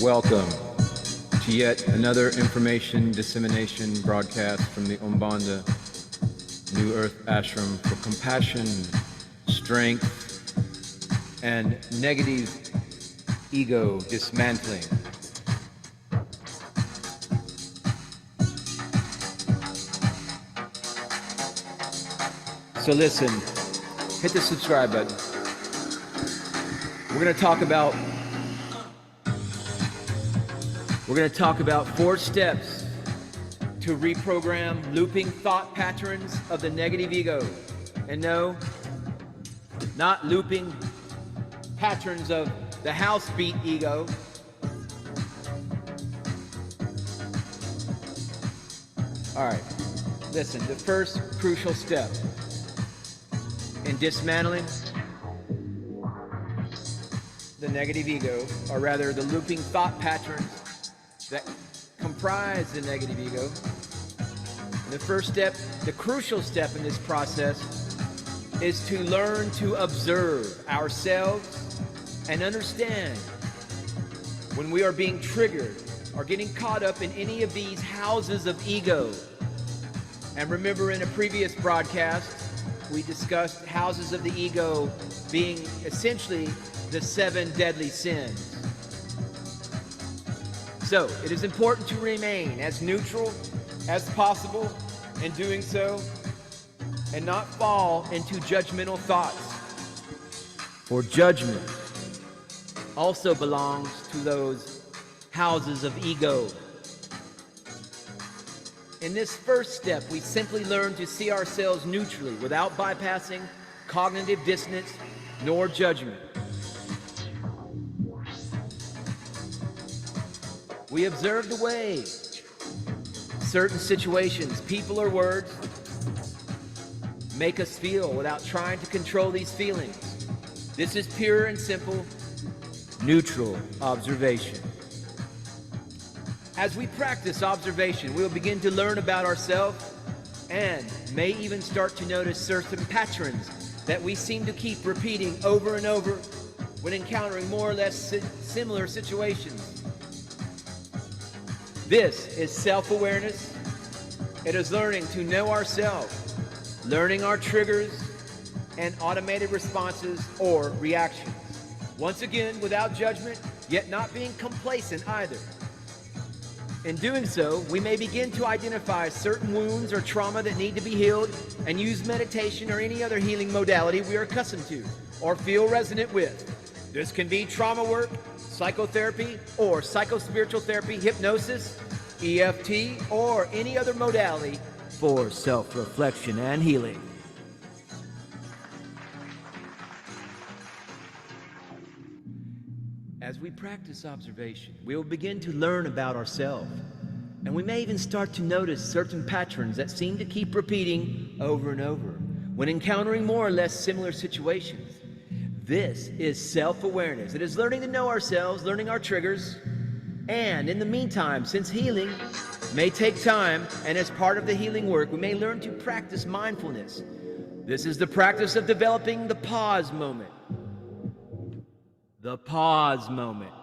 Welcome to yet another information dissemination broadcast from the Umbanda New Earth Ashram for compassion, strength, and negative ego dismantling. So listen, hit the subscribe button. We're going to talk about 4 steps to reprogram looping thought patterns of the negative ego. And no, not looping patterns of the house beat ego. All right, listen, the first crucial step in dismantling the negative ego, or rather the looping thought patterns that comprise the negative ego. And the first step, the crucial step in this process, is to learn to observe ourselves and understand when we are being triggered or getting caught up in any of these houses of ego. And remember, in a previous broadcast, we discussed houses of the ego being essentially the 7 deadly sins. So, it is important to remain as neutral as possible in doing so and not fall into judgmental thoughts. For judgment also belongs to those houses of ego. In this first step, we simply learn to see ourselves neutrally without bypassing cognitive dissonance nor judgment. We observe the way certain situations, people, or words make us feel without trying to control these feelings. This is pure and simple, neutral observation. As we practice observation, we'll begin to learn about ourselves and may even start to notice certain patterns that we seem to keep repeating over and over when encountering more or less similar situations. This is self-awareness. It is learning to know ourselves, learning our triggers and automated responses or reactions. Once again, without judgment, yet not being complacent either. In doing so, we may begin to identify certain wounds or trauma that need to be healed and use meditation or any other healing modality we are accustomed to or feel resonant with. This can be trauma work, psychotherapy, or psychospiritual therapy, hypnosis, EFT, or any other modality for self-reflection and healing. As we practice observation, we will begin to learn about ourselves, and we may even start to notice certain patterns that seem to keep repeating over and over when encountering more or less similar situations. This is self-awareness. It is learning to know ourselves, learning our triggers, and in the meantime, since healing may take time, and as part of the healing work, we may learn to practice mindfulness. This is the practice of developing the pause moment. The pause moment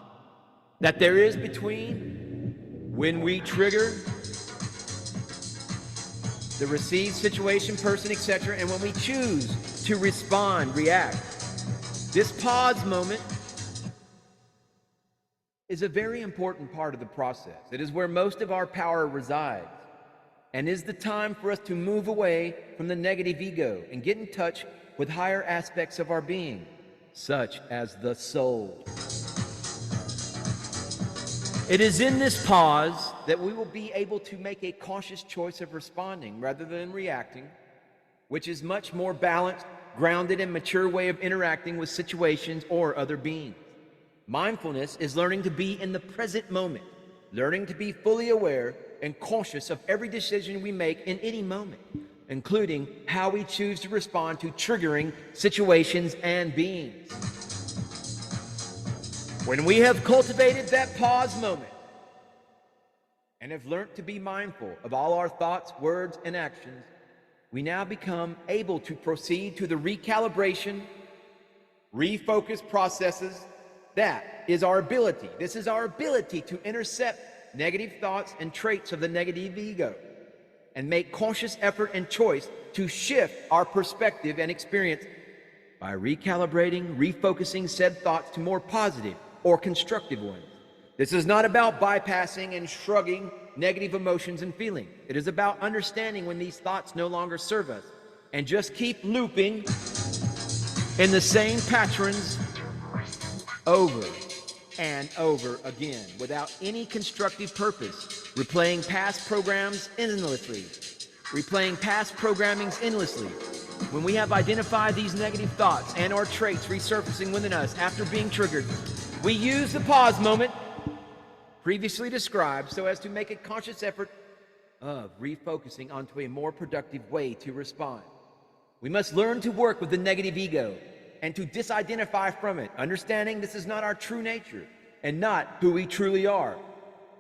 that there is between when we trigger the received situation, person, etc., and when we choose to respond, react. This pause moment is a very important part of the process. It is where most of our power resides and is the time for us to move away from the negative ego and get in touch with higher aspects of our being, such as the soul. It is in this pause that we will be able to make a conscious choice of responding rather than reacting, which is much more balanced, grounded, and mature way of interacting with situations or other beings. Mindfulness is learning to be in the present moment, learning to be fully aware and conscious of every decision we make in any moment, including how we choose to respond to triggering situations and beings. When we have cultivated that pause moment and have learned to be mindful of all our thoughts, words, and actions, we now become able to proceed to the recalibration, refocus processes That is our ability. This is our ability to intercept negative thoughts and traits of the negative ego and make conscious effort and choice to shift our perspective and experience by recalibrating, refocusing said thoughts to more positive or constructive ones. This is not about bypassing and shrugging negative emotions and feelings. It is about understanding when these thoughts no longer serve us and just keep looping in the same patterns over and over again without any constructive purpose, replaying past programs endlessly, replaying past programmings endlessly. When we have identified these negative thoughts and or traits resurfacing within us after being triggered, we use the pause moment previously described so as to make a conscious effort of refocusing onto a more productive way to respond. We must learn to work with the negative ego and to disidentify from it, understanding this is not our true nature and not who we truly are.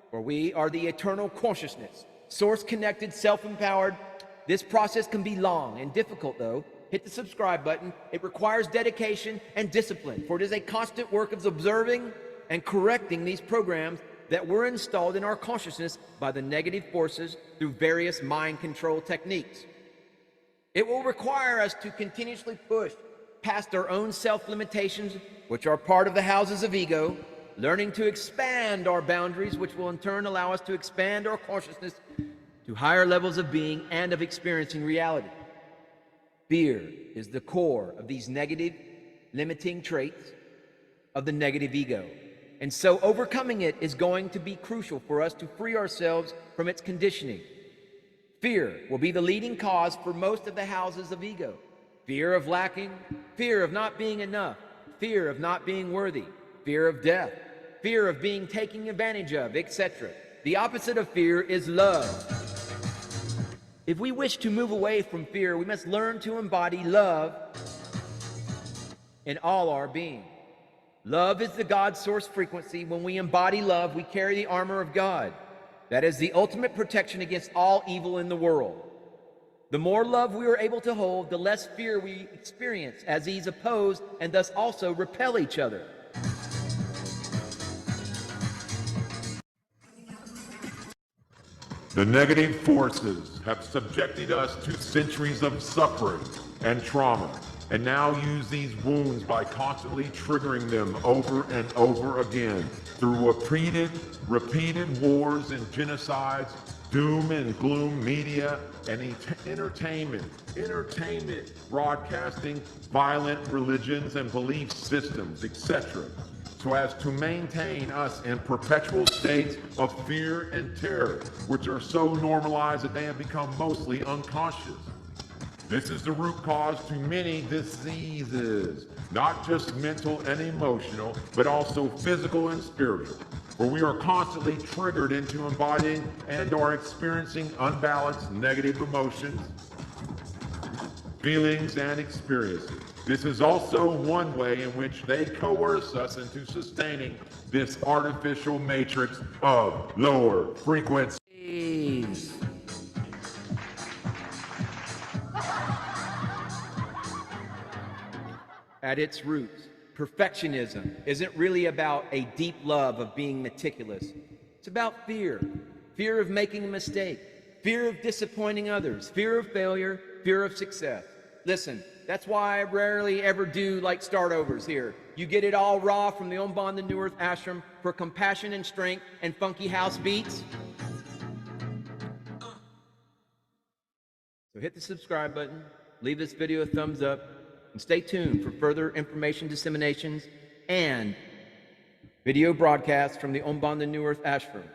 For we are the eternal consciousness, source-connected, self-empowered. This process can be long and difficult, though. Hit the subscribe button. It requires dedication and discipline, for it is a constant work of observing and correcting these programs that were installed in our consciousness by the negative forces through various mind control techniques. It will require us to continuously push past our own self-limitations, which are part of the houses of ego, learning to expand our boundaries, which will in turn allow us to expand our consciousness to higher levels of being and of experiencing reality. Fear is the core of these negative, limiting traits of the negative ego. And so overcoming it is going to be crucial for us to free ourselves from its conditioning. Fear will be the leading cause for most of the houses of ego. Fear of lacking, fear of not being enough, fear of not being worthy, fear of death, fear of being taken advantage of, etc. The opposite of fear is love. If we wish to move away from fear, we must learn to embody love in all our being. Love is the God source frequency. When we embody love, we carry the armor of God. That is the ultimate protection against all evil in the world. The more love we are able to hold, the less fear we experience, as these oppose and thus also repel each other. The negative forces have subjected us to centuries of suffering and trauma, and now use these wounds by constantly triggering them over and over again through repeated wars and genocides, doom and gloom media, and entertainment, broadcasting violent religions and belief systems, etc., so as to maintain us in perpetual states of fear and terror, which are so normalized that they have become mostly unconscious. This is the root cause to many diseases, not just mental and emotional, but also physical and spiritual, where we are constantly triggered into embodying and are experiencing unbalanced negative emotions, feelings, and experiences. This is also one way in which they coerce us into sustaining this artificial matrix of lower frequencies. At its roots, perfectionism isn't really about a deep love of being meticulous. It's about fear. Fear of making a mistake. Fear of disappointing others. Fear of failure. Fear of success. Listen, that's why I rarely ever do like start-overs here. You get it all raw from the Om Banda New Earth Ashram for compassion and strength and funky house beats. So hit the subscribe button, leave this video a thumbs up, and stay tuned for further information disseminations and video broadcasts from the Om Banda New Earth Ashram.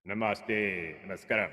Namaste. Namaskaram.